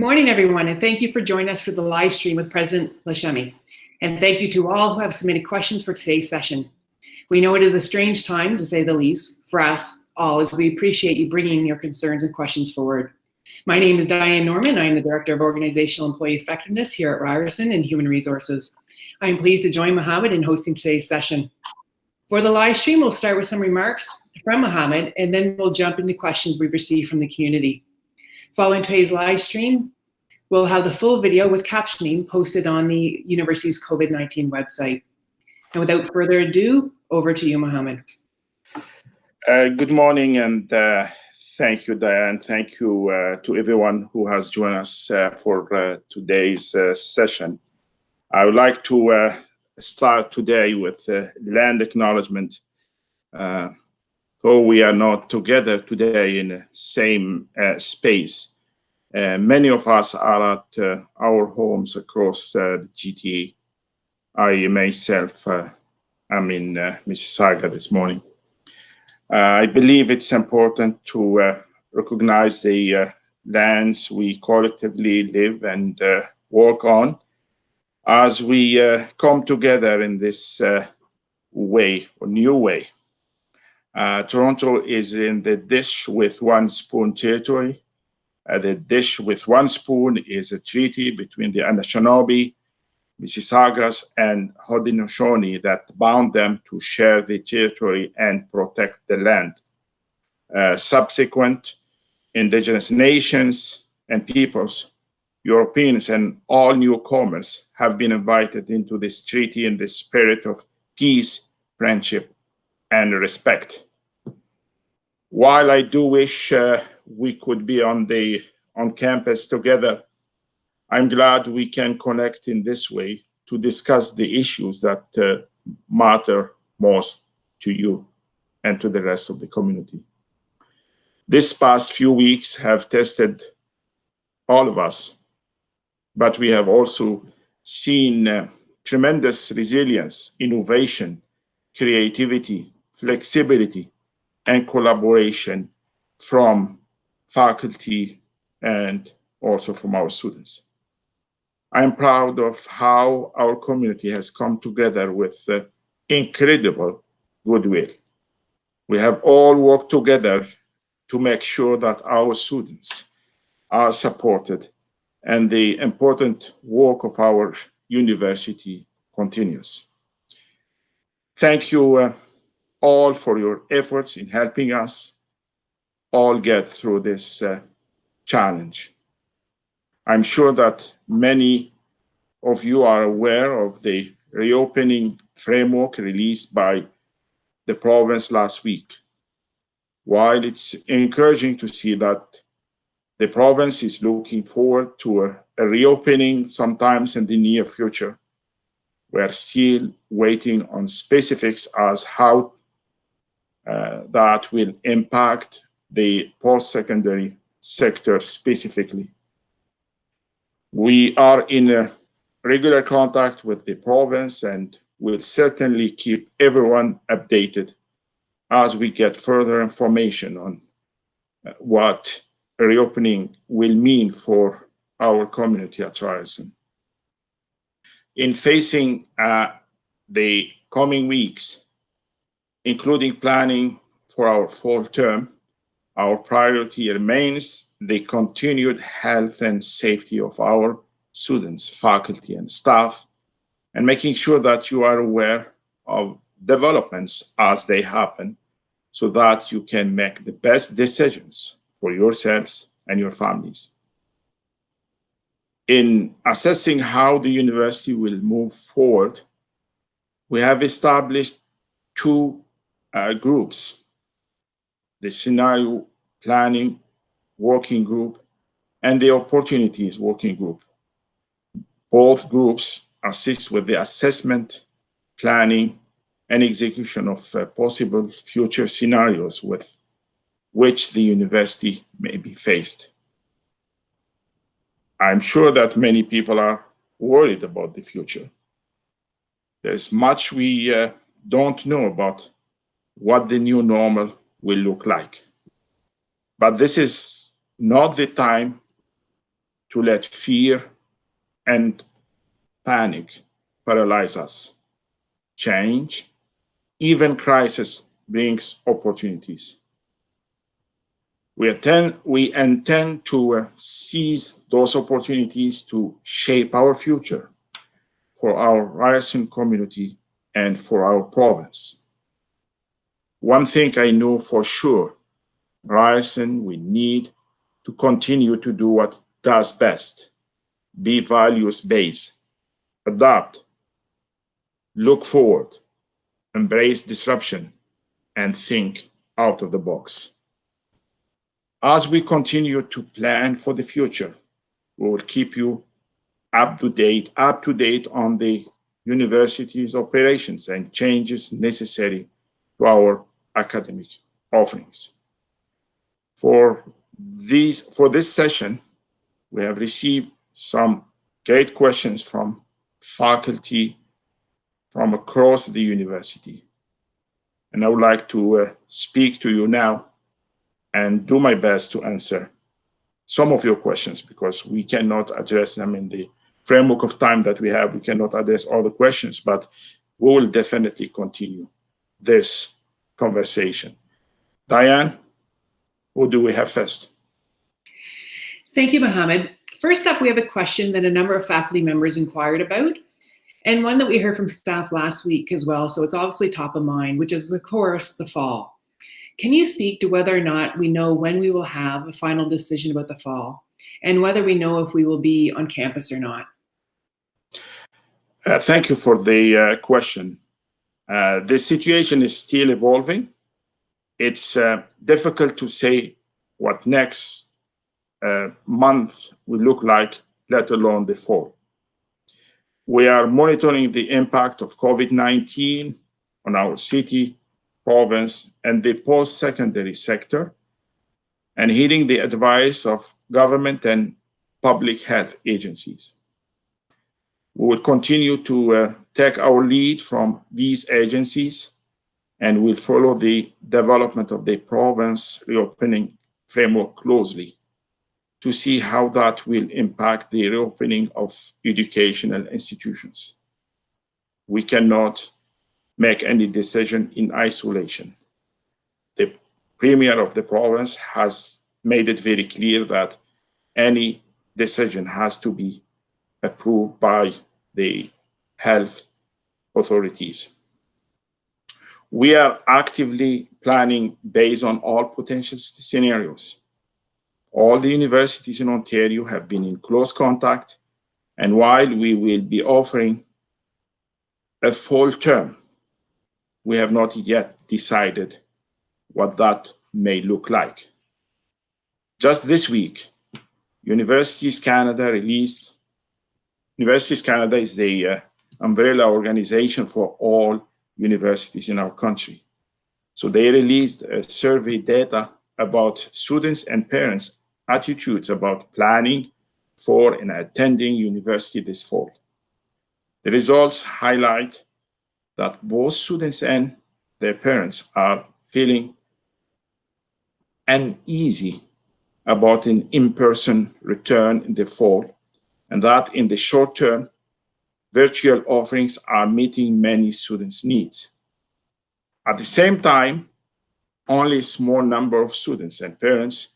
morning, everyone, and thank you for joining us for the live stream with President Lachemi. And thank you to all who have submitted questions for today's session. We know it is a strange time, to say the least, for us all, as we appreciate you bringing your concerns and questions forward. My name is Diane Norman. I am the Director of Organizational Employee Effectiveness here at Ryerson and Human Resources. I am pleased to join Mohammed in hosting today's session. For the live stream, we'll start with some remarks from Mohammed, and then we'll jump into questions we've received from the community. Following today's live stream, we'll have the full video with captioning posted on the university's COVID-19 website. And without further ado, over to you, Mohammed. Good morning, and thank you, Diane. Thank you to everyone who has joined us for today's session. I would like to start today with land acknowledgement. Though we are not together today in the same space, many of us are at our homes across the GTA. I myself am in Mississauga this morning. I believe it's important to recognize the lands we collectively live and work on as we come together in this way, or new way. Toronto is in the dish with one spoon territory. The dish with one spoon is a treaty between the Anishinaabe, Mississaugas, and Haudenosaunee that bound them to share the territory and protect the land. Subsequent Indigenous nations and peoples, Europeans, and all newcomers have been invited into this treaty in the spirit of peace, friendship, and respect. While I do wish we could be on campus together, I'm glad we can connect in this way to discuss the issues that matter most to you and to the rest of the community. This past few weeks have tested all of us, but we have also seen tremendous resilience, innovation, creativity, flexibility, and collaboration from faculty and also from our students. I am proud of how our community has come together with incredible goodwill. We have all worked together to make sure that our students are supported and the important work of our university continues. Thank you all for your efforts in helping us all get through this challenge. I'm sure that many of you are aware of the reopening framework released by the province last week. While it's encouraging to see that the province is looking forward to a reopening sometimes in the near future, we are still waiting on specifics as how that will impact the post-secondary sector specifically. We are in regular contact with the province and will certainly keep everyone updated as we get further information on what a reopening will mean for our community at Ryerson. In facing the coming weeks, including planning for our fall term, our priority remains the continued health and safety of our students, faculty, and staff, and making sure that you are aware of developments as they happen so that you can make the best decisions for yourselves and your families. In assessing how the university will move forward, we have established two groups: the scenario planning working group and the opportunities working group. Both groups assist with the assessment, planning, and execution of possible future scenarios with which the university may be faced. I'm sure that many people are worried about the future. There's much we don't know about what the new normal will look like. But this is not the time to let fear and panic paralyze us. Change, even crisis, brings opportunities. We intend to seize those opportunities to shape our future for our Ryerson community and for our province. One thing I know for sure, Ryerson, we need to continue to do what does best, be values-based, adapt, look forward, embrace disruption, and think out of the box. As we continue to plan for the future, we will keep you up to date on the university's operations and changes necessary to our academic offerings. For this session, we have received some great questions from faculty from across the university. And I would like to speak to you now and do my best to answer some of your questions, because we cannot address them in the framework of time that we have. We cannot address all the questions, but we will definitely continue this conversation. Diane, who do we have first? Thank you, Mohammed. First up, we have a question that a number of faculty members inquired about, and one that we heard from staff last week as well, so it's obviously top of mind, which is, of course, the fall. Can you speak to whether or not we know when we will have a final decision about the fall, and whether we know if we will be on campus or not? Thank you for the question. The situation is still evolving. It's difficult to say what next month will look like, let alone the fall. We are monitoring the impact of COVID-19 on our city, province, and the post-secondary sector, and heeding the advice of government and public health agencies. We will continue to take our lead from these agencies, and will follow the development of the province reopening framework closely to see how that will impact the reopening of educational institutions. We cannot make any decision in isolation. The Premier of the province has made it very clear that any decision has to be approved by the health authorities. We are actively planning based on all potential scenarios. All the universities in Ontario have been in close contact, and while we will be offering a full term, we have not yet decided what that may look like. Just this week, Universities Canada is the umbrella organization for all universities in our country. So they released a survey data about students and parents' attitudes about planning for and attending university this fall. The results highlight that both students and their parents are feeling uneasy about an in-person return in the fall, and that in the short term, virtual offerings are meeting many students' needs. At the same time, only a small number of students and parents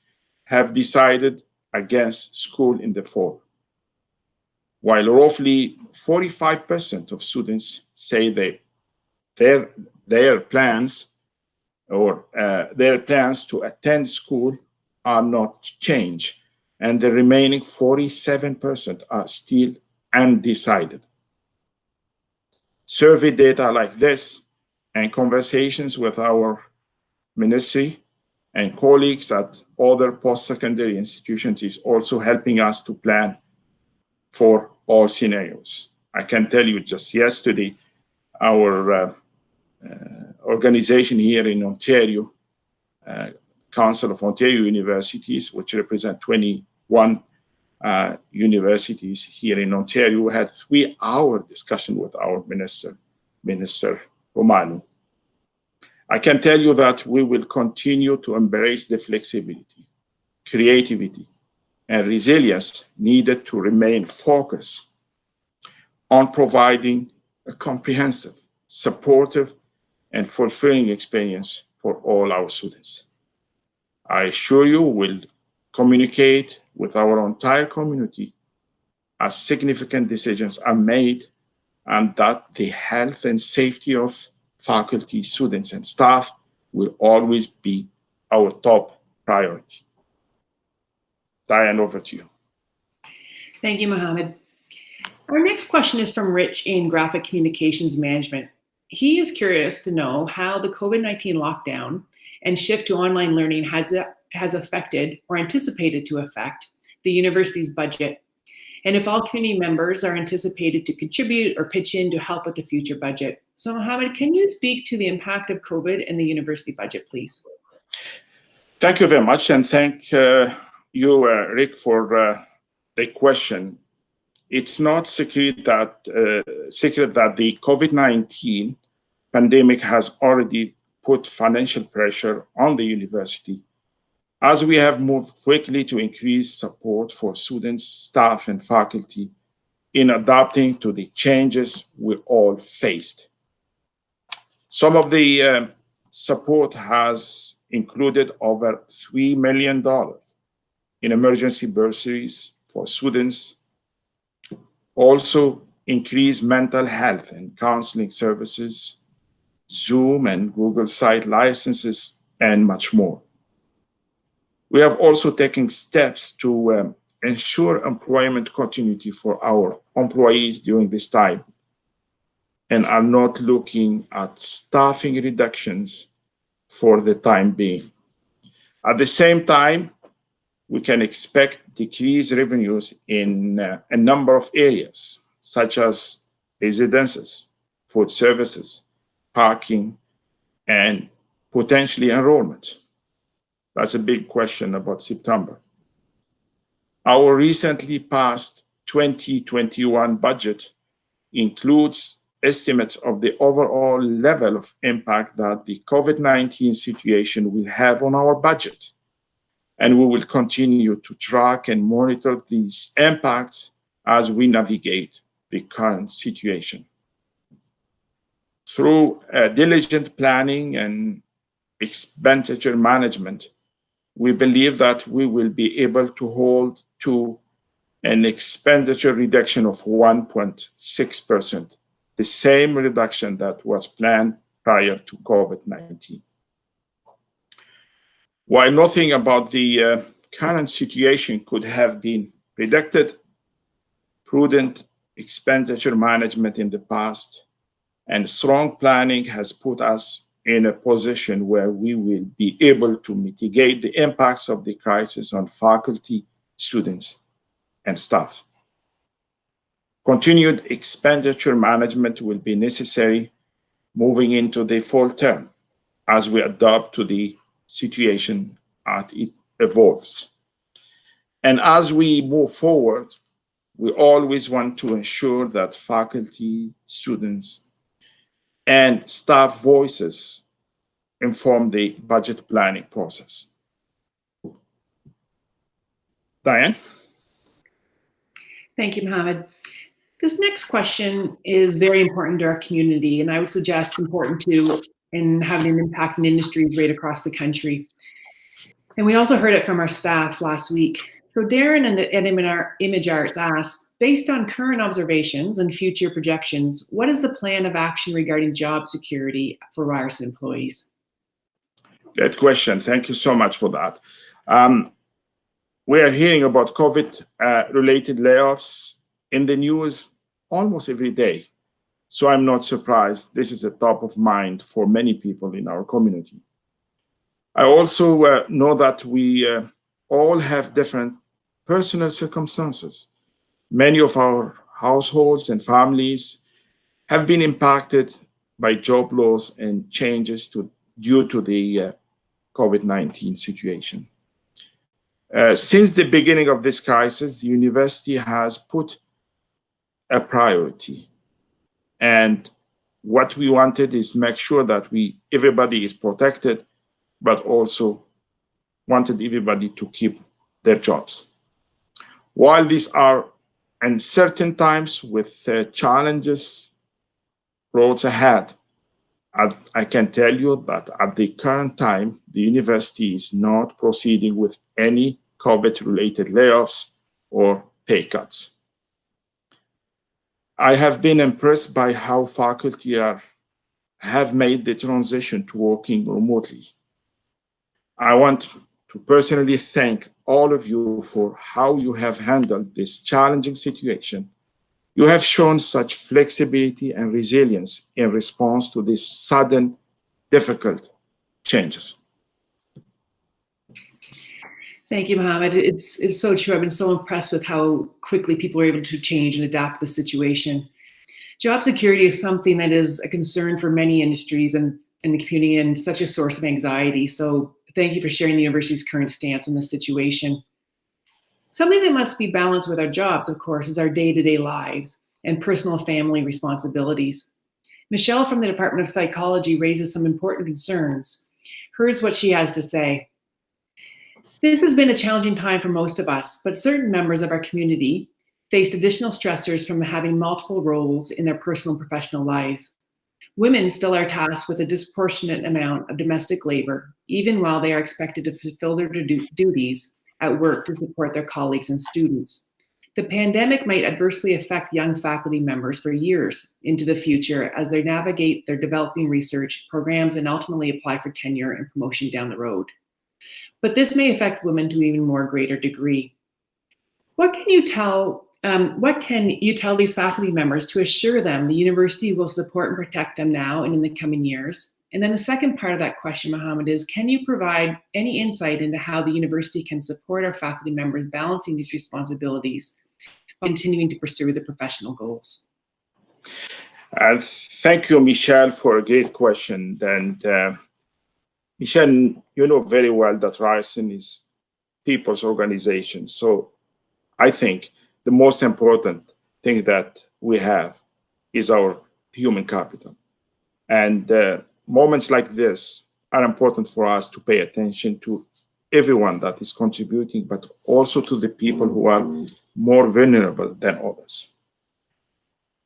have decided against school in the fall, while roughly 45% of students say their plans to attend school are not changed, and the remaining 47% are still undecided. Survey data like this and conversations with our ministry and colleagues at other post-secondary institutions is also helping us to plan for all scenarios. I can tell you just yesterday, our organization here in Ontario, Council of Ontario Universities, which represent 21 universities here in Ontario, had 3-hour discussion with our Minister Romano. I can tell you that we will continue to embrace the flexibility, creativity, and resilience needed to remain focused on providing a comprehensive, supportive, and fulfilling experience for all our students. I assure you we'll communicate with our entire community as significant decisions are made and that the health and safety of faculty, students, and staff will always be our top priority. Diane, over to you. Thank you, Mohammed. Our next question is from Rich in Graphic Communications Management. He is curious to know how the COVID-19 lockdown and shift to online learning has affected or anticipated to affect the university's budget, and if all community members are anticipated to contribute or pitch in to help with the future budget. So Mohammed, can you speak to the impact of COVID and the university budget, please? Thank you very much, and thank you, Rick, for the question. It's not secret that the COVID-19 pandemic has already put financial pressure on the university, as we have moved quickly to increase support for students, staff, and faculty in adapting to the changes we all faced. Some of the support has included over $3 million in emergency bursaries for students, also increased mental health and counseling services, Zoom and Google Site licenses, and much more. We have also taken steps to ensure employment continuity for our employees during this time and are not looking at staffing reductions for the time being. At the same time, we can expect decreased revenues in a number of areas, such as residences, food services, parking, and potentially enrollment. That's a big question about September. Our recently passed 2021 budget includes estimates of the overall level of impact that the COVID-19 situation will have on our budget. And we will continue to track and monitor these impacts as we navigate the current situation. Through diligent planning and expenditure management, we believe that we will be able to hold to an expenditure reduction of 1.6%, the same reduction that was planned prior to COVID-19. While nothing about the current situation could have been predicted, prudent expenditure management in the past and strong planning has put us in a position where we will be able to mitigate the impacts of the crisis on faculty, students, and staff. Continued expenditure management will be necessary moving into the fall term as we adapt to the situation as it evolves. And as we move forward, we always want to ensure that faculty, students, and staff voices inform the budget planning process. Diane? Thank you, Mohammed. This next question is very important to our community, and I would suggest important to in having an impact in industries right across the country. And we also heard it from our staff last week. So Darren at Image Arts asked, based on current observations and future projections, what is the plan of action regarding job security for Ryerson employees? Good question. Thank you so much for that. We are hearing about COVID-related layoffs in the news almost every day. So I'm not surprised. This is a top of mind for many people in our community. I also know that we all have different personal circumstances. Many of our households and families have been impacted by job loss and changes due to the COVID-19 situation. Since the beginning of this crisis, the university has put a priority. And what we wanted is make sure that everybody is protected, but also wanted everybody to keep their jobs. While these are uncertain times with challenges, roads ahead, I can tell you that at the current time, the university is not proceeding with any COVID-related layoffs or pay cuts. I have been impressed by how faculty have made the transition to working remotely. I want to personally thank all of you for how you have handled this challenging situation. You have shown such flexibility and resilience in response to these sudden, difficult changes. Thank you, Mohammed. It's so true. I've been so impressed with how quickly people are able to change and adapt to the situation. Job security is something that is a concern for many industries and in the community and such a source of anxiety. So thank you for sharing the university's current stance on this situation. Something that must be balanced with our jobs, of course, is our day-to-day lives and personal family responsibilities. Michelle from the Department of Psychology raises some important concerns. Here's what she has to say. This has been a challenging time for most of us, but certain members of our community faced additional stressors from having multiple roles in their personal and professional lives. Women still are tasked with a disproportionate amount of domestic labor, even while they are expected to fulfill their duties at work to support their colleagues and students. The pandemic might adversely affect young faculty members for years into the future as they navigate their developing research programs and ultimately apply for tenure and promotion down the road. But this may affect women to an even more greater degree. What can you tell these faculty members to assure them the university will support and protect them now and in the coming years? And then the second part of that question, Mohammed, is can you provide any insight into how the university can support our faculty members balancing these responsibilities while continuing to pursue the professional goals? Thank you, Michelle, for a great question. And Michelle, you know very well that Ryerson is people's organization. So I think the most important thing that we have is our human capital. And moments like this are important for us to pay attention to everyone that is contributing, but also to the people who are more vulnerable than others.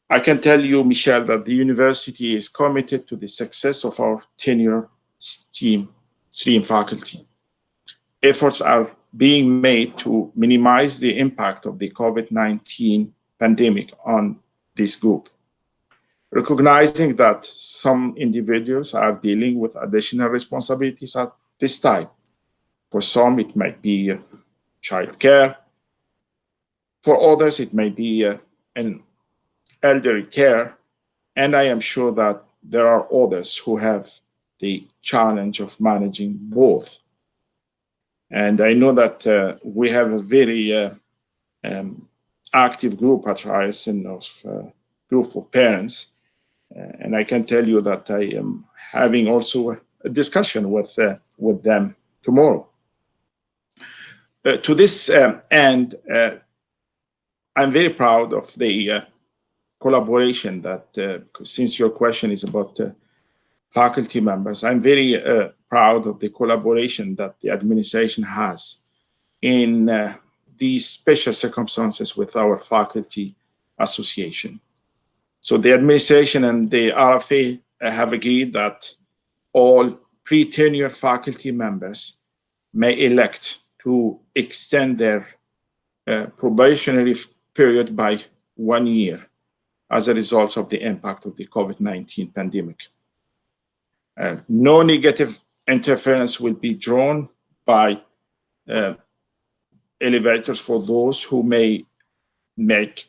I can tell you, Michelle, that the university is committed to the success of our tenure stream faculty. Efforts are being made to minimize the impact of the COVID-19 pandemic on this group, recognizing that some individuals are dealing with additional responsibilities at this time. For some, it might be childcare. For others, it may be an elderly care. And I am sure that there are others who have the challenge of managing both. And I know that we have a very active group at Ryerson of group of parents. And I can tell you that I am having also a discussion with them tomorrow. To this end, I'm very proud of the collaboration that, since your question is about faculty members, I'm very proud of the collaboration that the administration has in these special circumstances with our faculty association. So the administration and the RFA have agreed that all pre-tenure faculty members may elect to extend their probationary period by 1 year as a result of the impact of the COVID-19 pandemic. No negative interference will be drawn by elevators for those who may make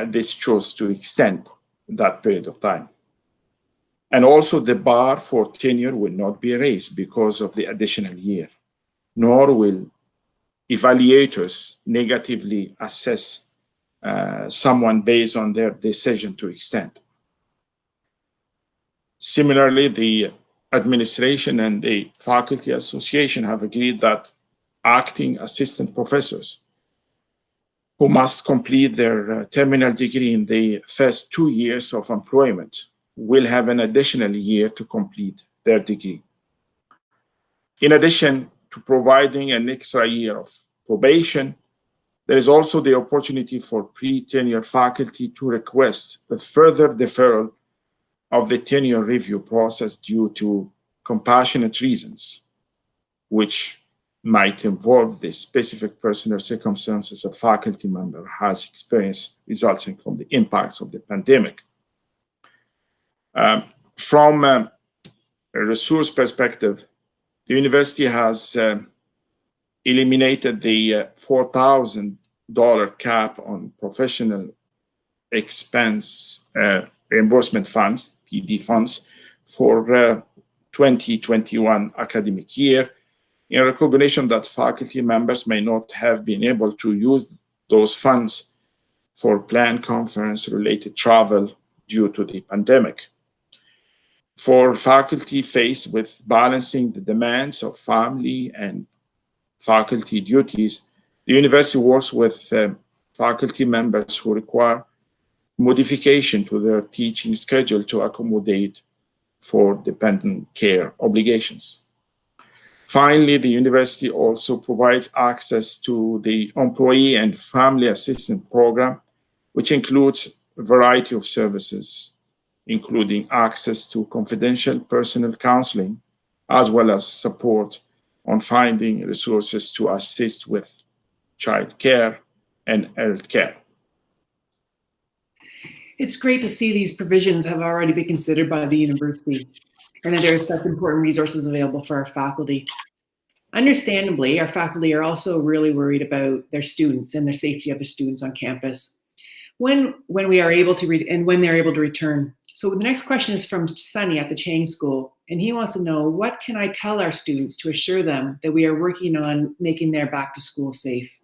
this choice to extend that period of time. And also the bar for tenure will not be raised because of the additional year, nor will evaluators negatively assess someone based on their decision to extend. Similarly, the administration and the faculty association have agreed that acting assistant professors who must complete their terminal degree in the first 2 years of employment will have an additional year to complete their degree. In addition to providing an extra year of probation, There is also the opportunity for pre-tenure faculty to request a further deferral of the tenure review process due to compassionate reasons, which might involve the specific personal circumstances a faculty member has experienced resulting from the impacts of the pandemic. From a resource perspective, the university has eliminated the $4,000 cap on professional expense reimbursement funds, PD funds, for 2021 academic year, in recognition that faculty members may not have been able to use those funds for planned conference-related travel due to the pandemic. For faculty faced with balancing the demands of family and faculty duties, the university works with faculty members who require modification to their teaching schedule to accommodate for dependent care obligations. Finally, the university also provides access to the Employee and Family Assistance Program, which includes a variety of services, including access to confidential personal counseling, as well as support on finding resources to assist with child care and health care. It's great to see these provisions have already been considered by the university and that there are such important resources available for our faculty. Understandably, our faculty are also really worried about their students and the safety of the students on campus when they're able to return. So the next question is from Sunny at the Chang School, and he wants to know, what can I tell our students to assure them that we are working on making their back to school safe?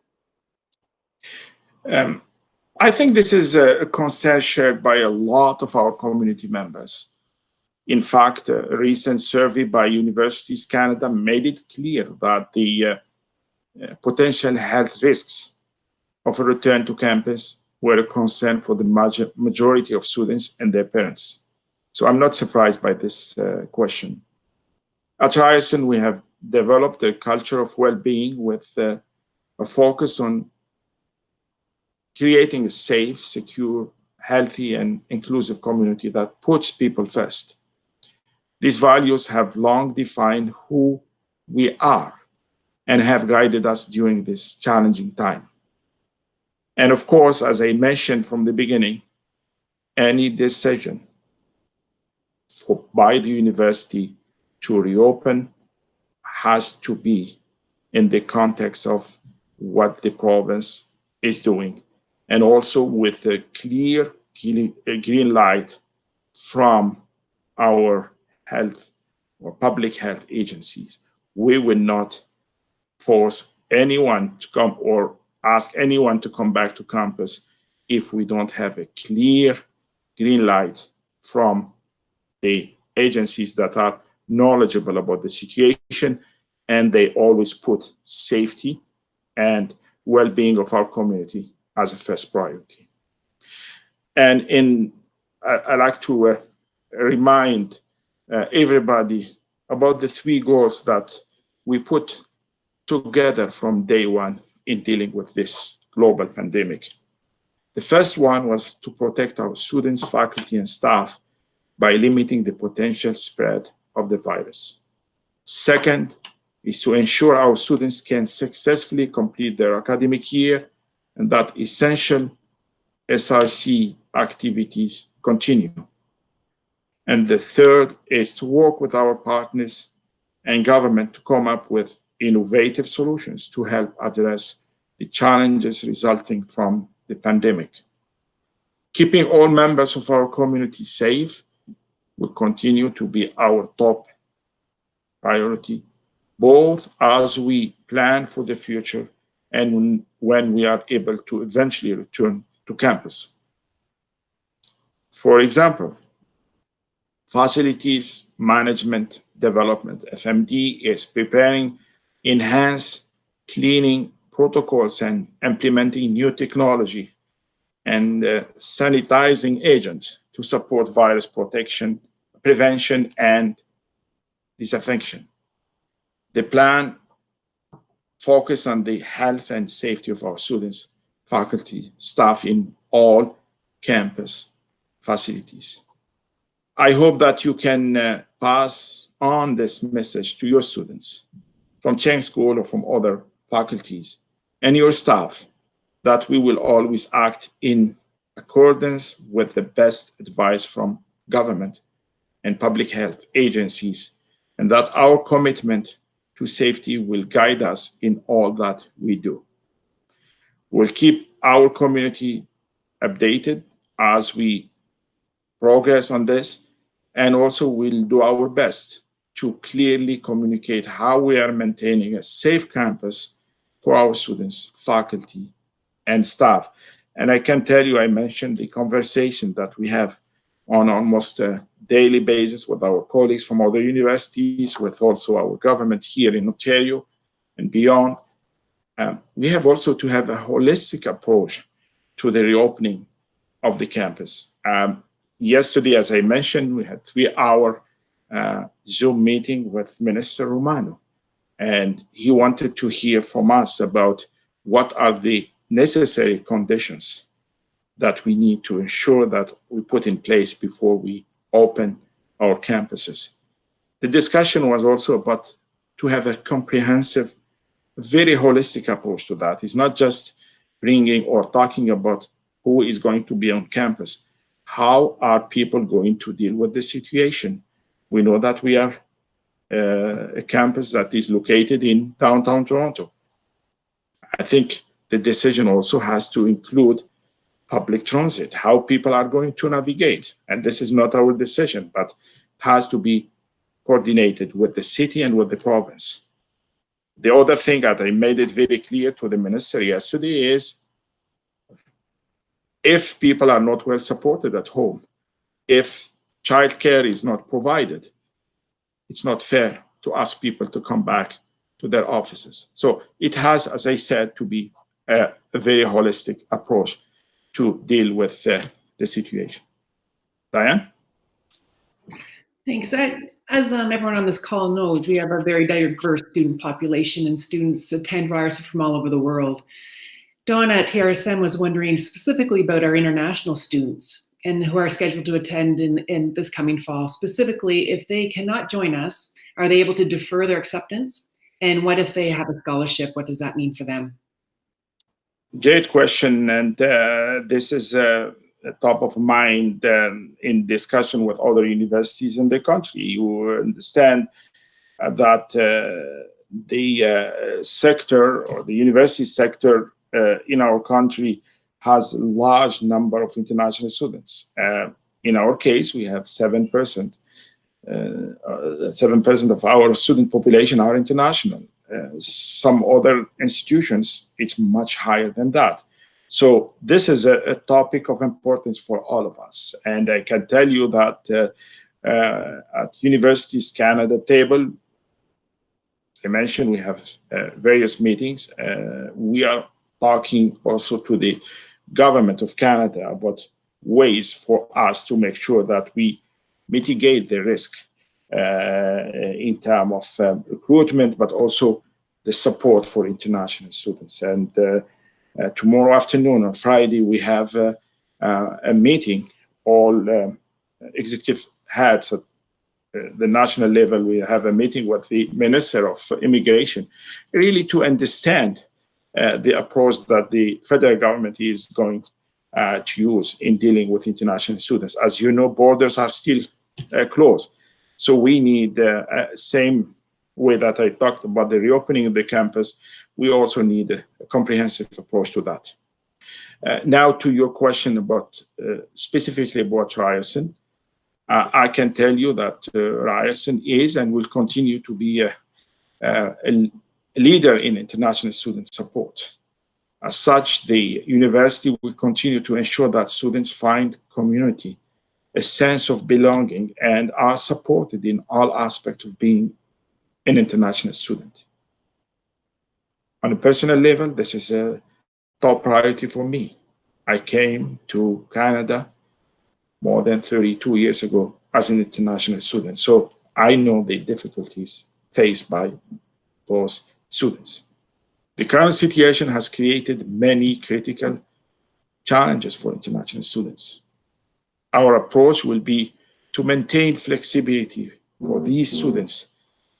I think this is a concern shared by a lot of our community members. In fact, a recent survey by Universities Canada made it clear that the potential health risks of a return to campus were a concern for the majority of students and their parents. So I'm not surprised by this question. At Ryerson, we have developed a culture of well-being with a focus on creating a safe, secure, healthy, and inclusive community that puts people first. These values have long defined who we are and have guided us during this challenging time. And of course, as I mentioned from the beginning, any decision by the university to reopen has to be in the context of what the province is doing, and also with a clear green light from our health or public health agencies. We will not force anyone to come or ask anyone to come back to campus if we don't have a clear green light from the agencies that are knowledgeable about the situation, and they always put safety and well-being of our community as a first priority. And I like to remind everybody about the 3 goals that we put together from day one in dealing with this global pandemic. The first one was to protect our students, faculty, and staff by limiting the potential spread of the virus. Second is to ensure our students can successfully complete their academic year and that essential SRC activities continue. And the third is to work with our partners and government to come up with innovative solutions to help address the challenges resulting from the pandemic. Keeping all members of our community safe will continue to be our top priority, both as we plan for the future and when we are able to eventually return to campus. For example, Facilities Management Development, FMD, is preparing enhanced cleaning protocols and implementing new technology and sanitizing agents to support virus protection, prevention, and disinfection. The plan focuses on the health and safety of our students faculty, staff in all campus facilities. I hope that you can pass on this message to your students from Cheng School or from other faculties and your staff, that we will always act in accordance with the best advice from government and public health agencies, and that our commitment to safety will guide us in all that we do. We'll keep our community updated as we progress on this, and also we'll do our best to clearly communicate how we are maintaining a safe campus for our students, faculty, and staff. And I can tell you, I mentioned the conversation that we have on almost a daily basis with our colleagues from other universities, with also our government here in Ontario and beyond. We have also to have a holistic approach to the reopening of the campus. Yesterday, as I mentioned, we had 3-hour Zoom meeting with Minister Romano, and he wanted to hear from us about what are the necessary conditions that we need to ensure that we put in place before we open our campuses. The discussion was also about to have a comprehensive, very holistic approach to that. It's not just bringing or talking about who is going to be on campus. How are people going to deal with the situation? We know that we are a campus that is located in downtown Toronto. I think the decision also has to include public transit, how people are going to navigate. And this is not our decision, but it has to be coordinated with the city and with the province. The other thing that I made it very clear to the minister yesterday is, if people are not well supported at home, if childcare is not provided, it's not fair to ask people to come back to their offices. So it has, as I said, to be a very holistic approach to deal with the situation. Diane? Thanks. As everyone on this call knows, we have a very diverse student population, and students attend Ryerson from all over the world. Donna at TRSM was wondering specifically about our international students and who are scheduled to attend in this coming fall. Specifically, if they cannot join us, are they able to defer their acceptance? And what if they have a scholarship? What does that mean for them? Great question, and this is top of mind in discussion with other universities in the country. You understand that the sector, or the university sector in our country, has a large number of international students. In our case, we have 7%. 7% of our student population are international. Some other institutions, it's much higher than that. So this is a topic of importance for all of us. And I can tell you that at Universities Canada table, I mentioned we have various meetings. We are talking also to the government of Canada about ways for us to make sure that we mitigate the risk in terms of recruitment, but also the support for international students. And tomorrow afternoon, on Friday, we have a meeting, all executive heads at the national level. We have a meeting with the Minister of Immigration, really to understand the approach that the federal government is going to use in dealing with international students. As you know, borders are still closed. So we need same way that I talked about the reopening of the campus, we also need a comprehensive approach to that. Now to your question about specifically about Ryerson, I can tell you that Ryerson is and will continue to be a leader in international student support. As such, the university will continue to ensure that students find community, a sense of belonging, and are supported in all aspects of being an international student. On a personal level, this is a top priority for me. I came to Canada more than 32 years ago as an international student, so I know the difficulties faced by those students. The current situation has created many critical challenges for international students. Our approach will be to maintain flexibility for these students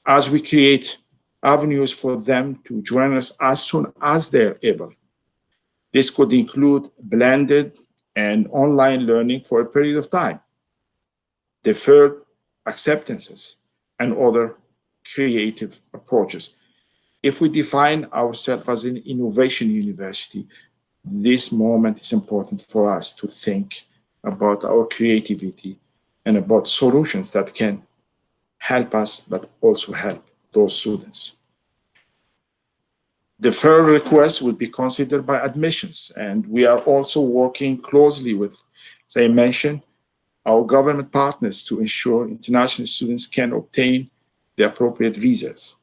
as we create avenues for them to join us as soon as they're able. This could include blended and online learning for a period of time, deferred acceptances, and other creative approaches. If we define ourselves as an innovation university, this moment is important for us to think about our creativity and about solutions that can help us, but also help those students. The further requests will be considered by admissions, and we are also working closely with, as I mentioned, our government partners to ensure international students can obtain the appropriate visas.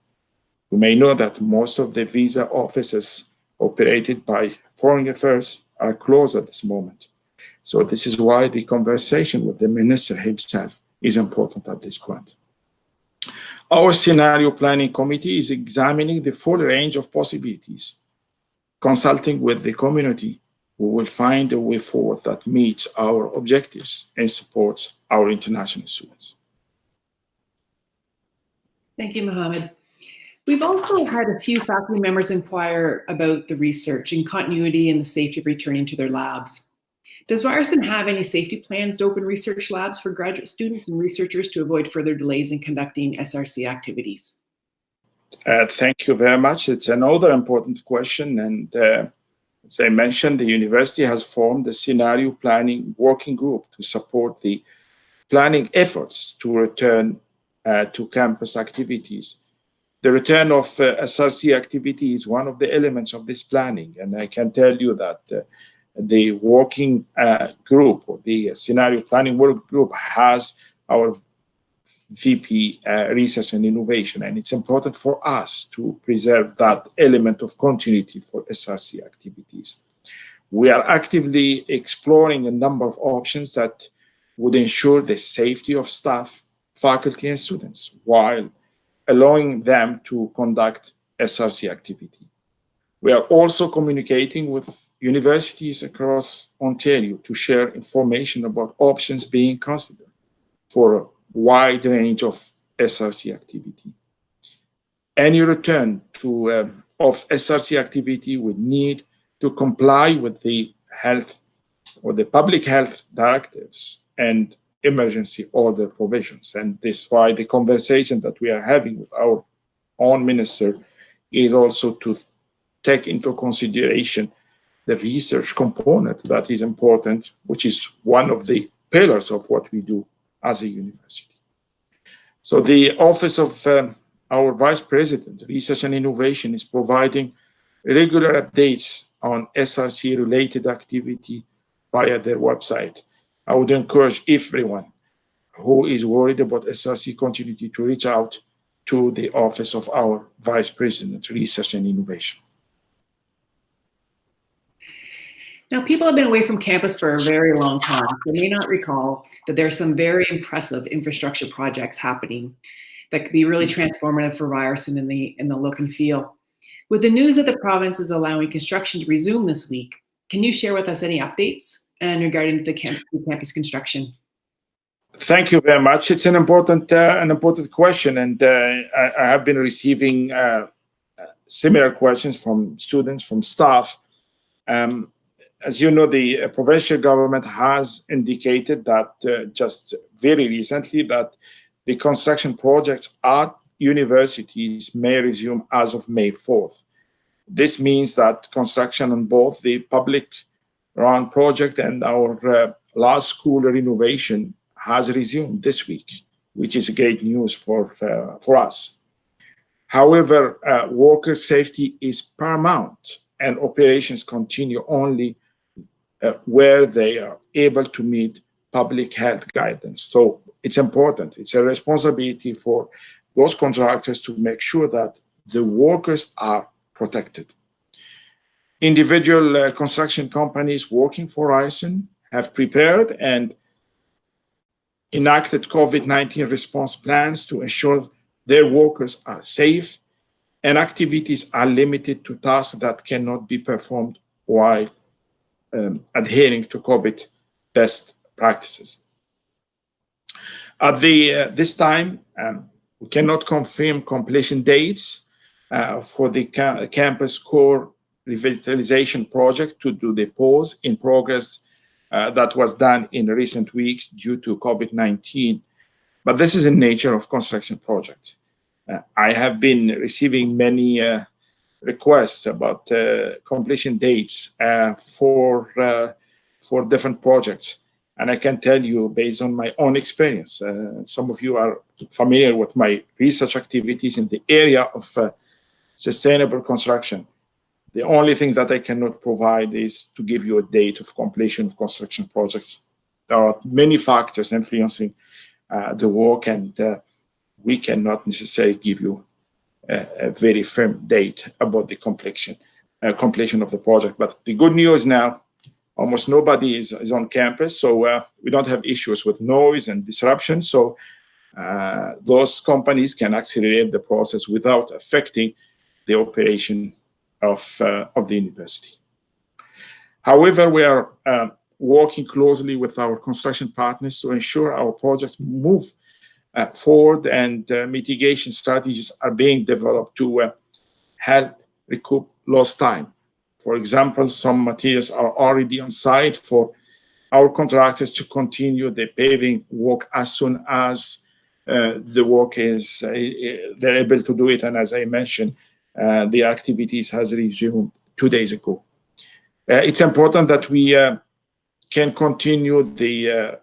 You may know that most of the visa offices operated by Foreign Affairs are closed at this moment. So this is why the conversation with the minister himself is important at this point. Our scenario planning committee is examining the full range of possibilities. Consulting with the community, we will find a way forward that meets our objectives and supports our international students. Thank you, Mohammed. We've also had a few faculty members inquire about the research and continuity and the safety of returning to their labs. Does Ryerson have any safety plans to open research labs for graduate students and researchers to avoid further delays in conducting SRC activities? Thank you very much. It's another important question. And as I mentioned, the university has formed a scenario planning working group to support the planning efforts to return to campus activities. The return of SRC activity is one of the elements of this planning. And I can tell you that the working group, or the scenario planning work group, has our VP Research and Innovation. And it's important for us to preserve that element of continuity for SRC activities. We are actively exploring a number of options that would ensure the safety of staff, faculty, and students, while allowing them to conduct SRC activity. We are also communicating with universities across Ontario to share information about options being considered for a wide range of SRC activity. Any return of SRC activity would need to comply with the health or the public health directives and emergency order provisions. And this is why the conversation that we are having with our own minister is also to take into consideration the research component that is important, which is one of the pillars of what we do as a university. So the Office of our Vice President, Research and Innovation, is providing regular updates on SRC-related activity via their website. I would encourage everyone who is worried about SRC continuity to reach out to the Office of our Vice President, Research and Innovation. Now, people have been away from campus for a very long time. They may not recall that there are some very impressive infrastructure projects happening that could be really transformative for Ryerson in the look and feel. With the news that the province is allowing construction to resume this week, can you share with us any updates regarding the campus construction? Thank you very much. It's an important question, and I have been receiving similar questions from students, from staff. As you know, the provincial government has indicated that just very recently that the construction projects at universities may resume as of May 4th. This means that construction on both the public-run project and our last school renovation has resumed this week, which is great news for us. However, worker safety is paramount, and operations continue only where they are able to meet public health guidance. So it's important. It's a responsibility for those contractors to make sure that the workers are protected. Individual construction companies working for Ryerson have prepared and enacted COVID-19 response plans to ensure their workers are safe and activities are limited to tasks that cannot be performed while adhering to COVID best practices. At this time, we cannot confirm completion dates for the campus core revitalization project to do the pause in progress that was done in recent weeks due to COVID-19. But this is the nature of construction project. I have been receiving many requests about completion dates for different projects. And I can tell you, based on my own experience, some of you are familiar with my research activities in the area of sustainable construction. The only thing that I cannot provide is to give you a date of completion of construction projects. There are many factors influencing the work, and we cannot necessarily give you a very firm date about the completion of the project. But the good news now, almost nobody is on campus, so we don't have issues with noise and disruption. So those companies can accelerate the process without affecting the operation of the university. However, we are working closely with our construction partners to ensure our projects move forward, and mitigation strategies are being developed to help recoup lost time. For example, some materials are already on site for our contractors to continue the paving work as soon as the work is they're able to do it. And as I mentioned, the activities has resumed 2 days ago. It's important that we can continue the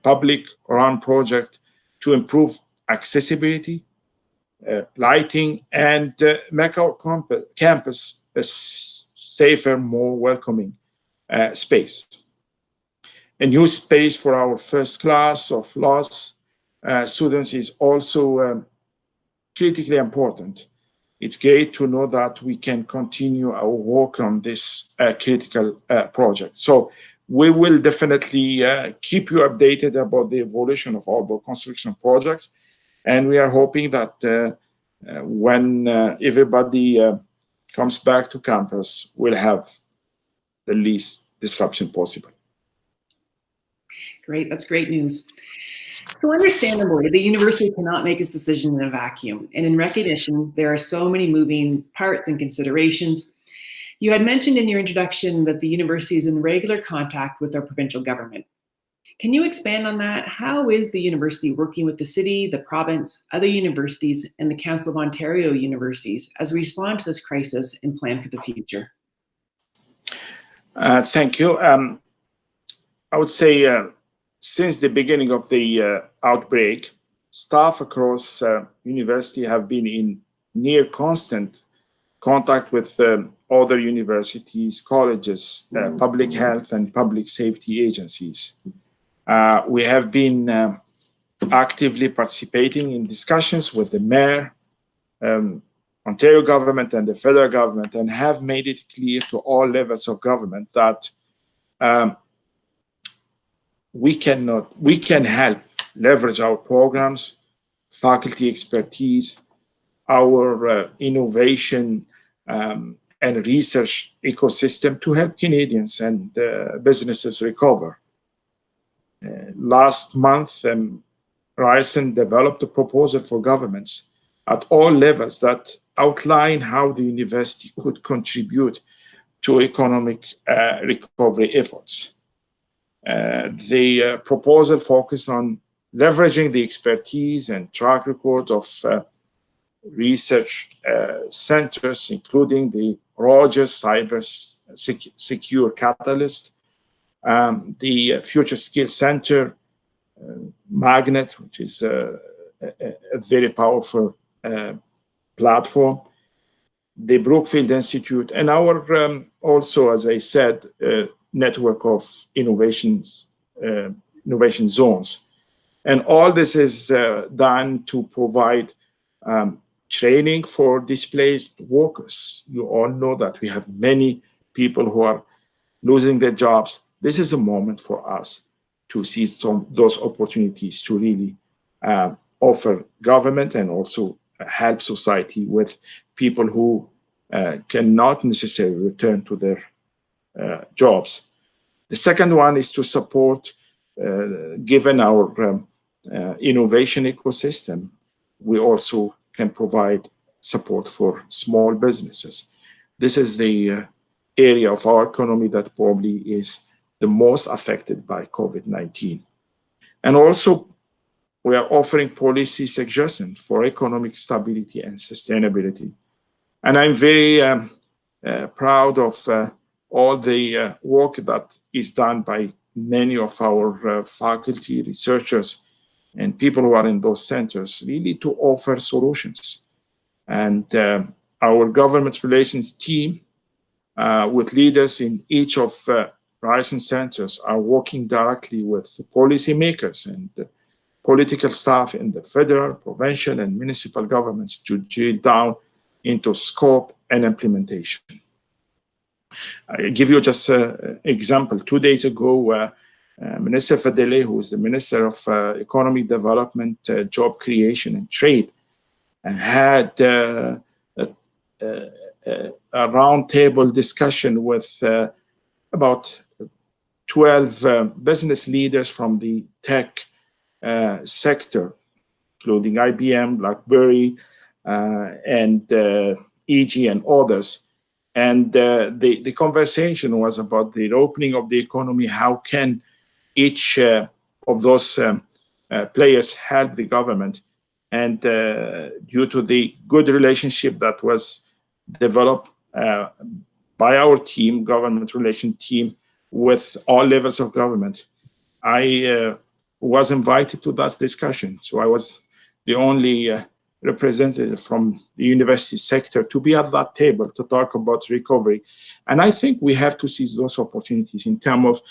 public run project to improve accessibility, lighting, and make our campus a safer, more welcoming space. A new space for our first class of laws students is also critically important. It's great to know that we can continue our work on this critical project. So we will definitely keep you updated about the evolution of all the construction projects. And we are hoping that when everybody comes back to campus, we'll have the least disruption possible. Great, that's great news. So understandably, the university cannot make its decision in a vacuum. And in recognition, there are so many moving parts and considerations. You had mentioned in your introduction that the university is in regular contact with our provincial government. Can you expand on that? How is the university working with the city, the province, other universities, and the Council of Ontario universities as we respond to this crisis and plan for the future? Thank you. I would say since the beginning of the outbreak, staff across university have been in near constant contact with other universities, colleges, public health and public safety agencies. We have been actively participating in discussions with the mayor, Ontario government and the federal government, and have made it clear to all levels of government that we can help leverage our programs, faculty expertise, our innovation and research ecosystem to help Canadians and businesses recover. Last month, Ryerson developed a proposal for governments at all levels that outline how the university could contribute to economic recovery efforts. The proposal focused on leveraging the expertise and track record of research centers, including the Rogers Cyber Secure Catalyst, the Future Skills Center, Magnet, which is a very powerful platform, the Brookfield Institute, and our also, as I said, network of innovation zones. And all this is done to provide training for displaced workers. You all know that we have many people who are losing their jobs. This is a moment for us to seize those opportunities to really offer government and also help society with people who cannot necessarily return to their jobs. The second one is to support, given our innovation ecosystem, we also can provide support for small businesses. This is the area of our economy that probably is the most affected by COVID-19. And also, we are offering policy suggestions for economic stability and sustainability. And I'm very proud of all the work that is done by many of our faculty, researchers, and people who are in those centers, really to offer solutions. And our government relations team, with leaders in each of Ryerson centers, are working directly with policymakers and political staff in the federal, provincial, and municipal governments to drill down into scope and implementation. I'll give you just an example. 2 days ago, Minister Fadele, who is the Minister of Economic Development, Job Creation, and Trade, had a roundtable discussion with about 12 business leaders from the tech sector, including IBM, BlackBerry, and EG and others. And the conversation was about the opening of the economy. How can each of those players help the government? And due to the good relationship that was developed by our team, government relation team, with all levels of government, I was invited to that discussion. So I was the only representative from the university sector to be at that table to talk about recovery. And I think we have to seize those opportunities in terms of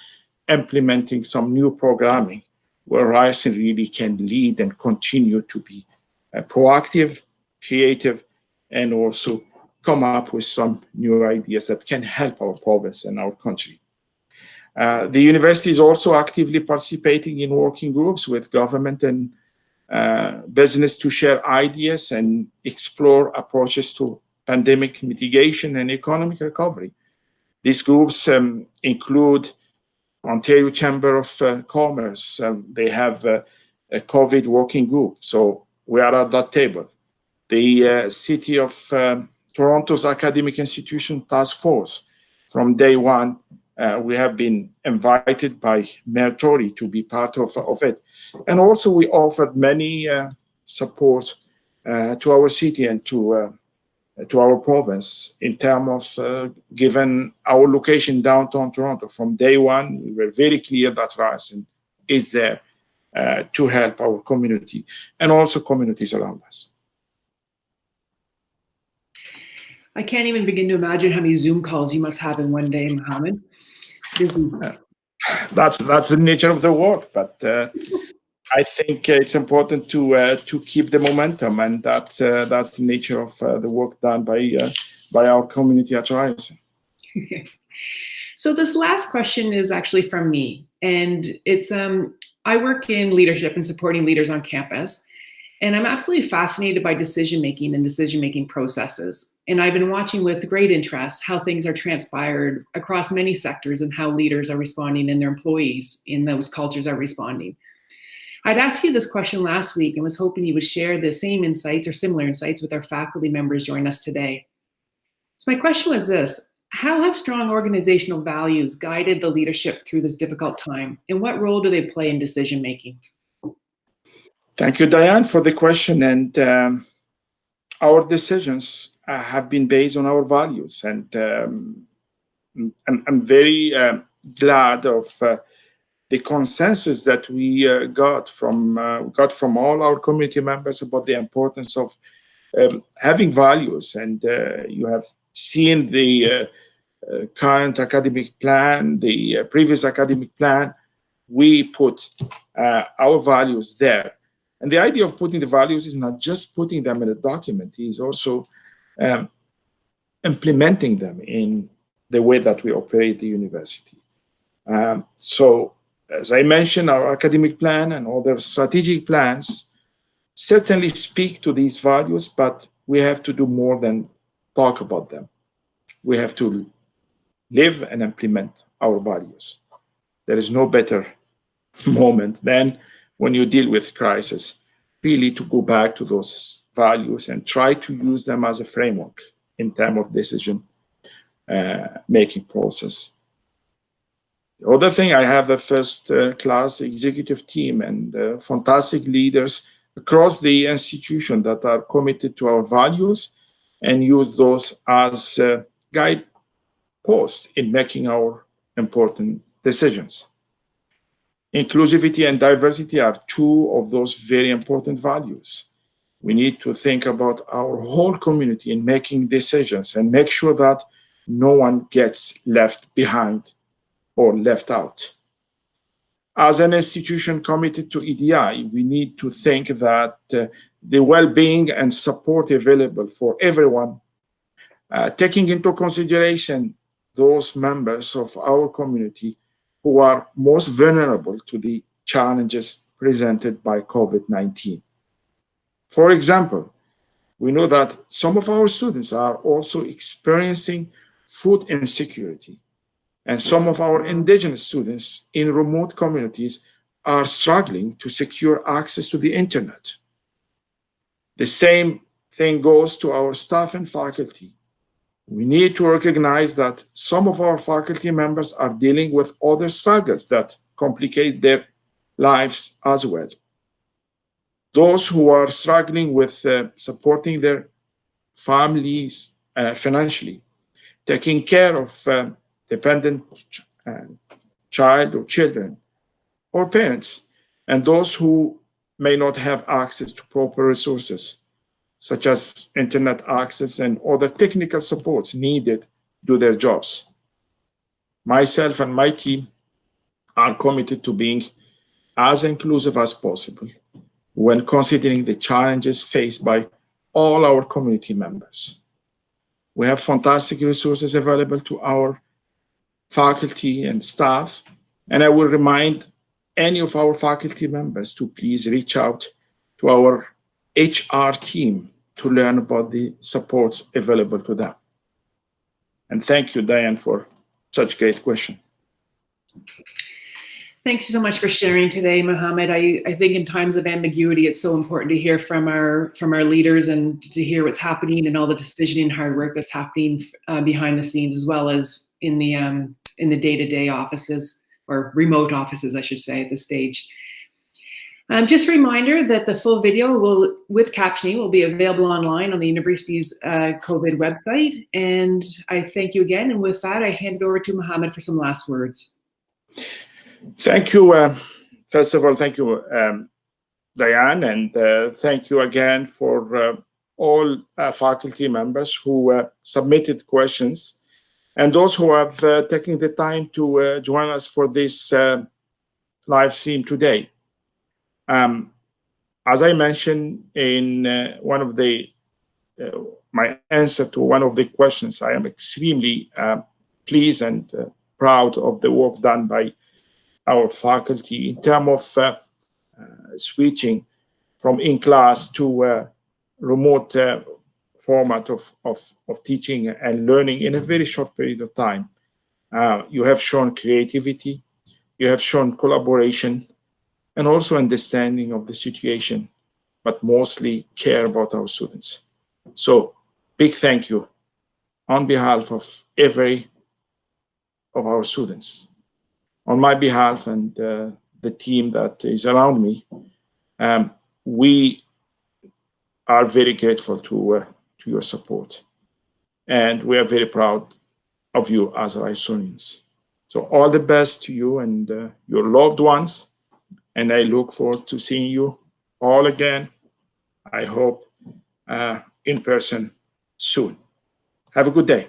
implementing some new programming where Ryerson really can lead and continue to be proactive, creative, and also come up with some new ideas that can help our province and our country. The university is also actively participating in working groups with government and business to share ideas and explore approaches to pandemic mitigation and economic recovery. These groups include Ontario Chamber of Commerce. They have a COVID working group, so we are at that table. The City of Toronto's Academic Institution Task Force, from day one, we have been invited by Mayor Tory to be part of it. And also we offered many support to our city and to our province in terms of given our location downtown Toronto. From day one, we were very clear that Ryerson is there to help our community and also communities around us. I can't even begin to imagine how many Zoom calls you must have in one day, Mohammed. That's the nature of the work, but I think it's important to keep the momentum, and that's the nature of the work done by our community at Ryerson. So this last question is actually from me, and it's I work in leadership and supporting leaders on campus, and I'm absolutely fascinated by decision-making and decision-making processes. And I've been watching with great interest how things are transpired across many sectors and how leaders are responding and their employees in those cultures are responding. I'd asked you this question last week and was hoping you would share the same insights or similar insights with our faculty members joining us today. So my question was this: how have strong organizational values guided the leadership through this difficult time? And what role do they play in decision-making? Thank you, Diane, for the question. And our decisions have been based on our values. And I'm very glad of the consensus that we got from all our community members about the importance of having values. And you have seen the current academic plan, the previous academic plan. We put our values there. And the idea of putting the values is not just putting them in a document, it is also implementing them in the way that we operate the university. So, as I mentioned, our academic plan and other strategic plans certainly speak to these values, but we have to do more than talk about them. We have to live and implement our values. There is no better moment than when you deal with crisis, really to go back to those values and try to use them as a framework in terms of decision making process. The other thing, I have a first class executive team and fantastic leaders across the institution that are committed to our values and use those as guideposts in making our important decisions. Inclusivity and diversity are two of those very important values. We need to think about our whole community in making decisions and make sure that no one gets left behind or left out. As an institution committed to EDI, we need to think that the well-being and support available for everyone, taking into consideration those members of our community who are most vulnerable to the challenges presented by COVID-19. For example, we know that some of our students are also experiencing food insecurity, and some of our indigenous students in remote communities are struggling to secure access to the internet. The same thing goes to our staff and faculty. We need to recognize that some of our faculty members are dealing with other struggles that complicate their lives as well. Those who are struggling with supporting their families financially, taking care of dependent child or children or parents, and those who may not have access to proper resources, such as internet access and other technical supports needed to do their jobs. Myself and my team are committed to being as inclusive as possible when considering the challenges faced by all our community members. We have fantastic resources available to our faculty and staff, and I will remind any of our faculty members to please reach out to our HR team to learn about the supports available to them. And thank you, Diane, for such a great question. Thanks so much for sharing today, Mohammed. I think in times of ambiguity, it's so important to hear from our leaders and to hear what's happening and all the decision and hard work that's happening behind the scenes, as well as in the day-to-day offices, or remote offices, I should say, at this stage. Just a reminder that the full video with captioning will be available online on the university's COVID website. And I thank you again. And with that, I hand it over to Mohammed for some last words. Thank you. First of all, thank you, Diane, and thank you again for all faculty members who submitted questions, and those who have taken the time to join us for this live stream today. As I mentioned in one of the my answer to one of the questions, I am extremely pleased and proud of the work done by our faculty in terms of switching from in-class to remote format of teaching and learning in a very short period of time. You have shown creativity, you have shown collaboration, and also understanding of the situation, but mostly care about our students. So big thank you on behalf of every of our students. On my behalf and the team that is around me, we are very grateful to your support. And we are very proud of you as Ryersonians. So all the best to you and your loved ones. And I look forward to seeing you all again, I hope, in person soon. Have a good day.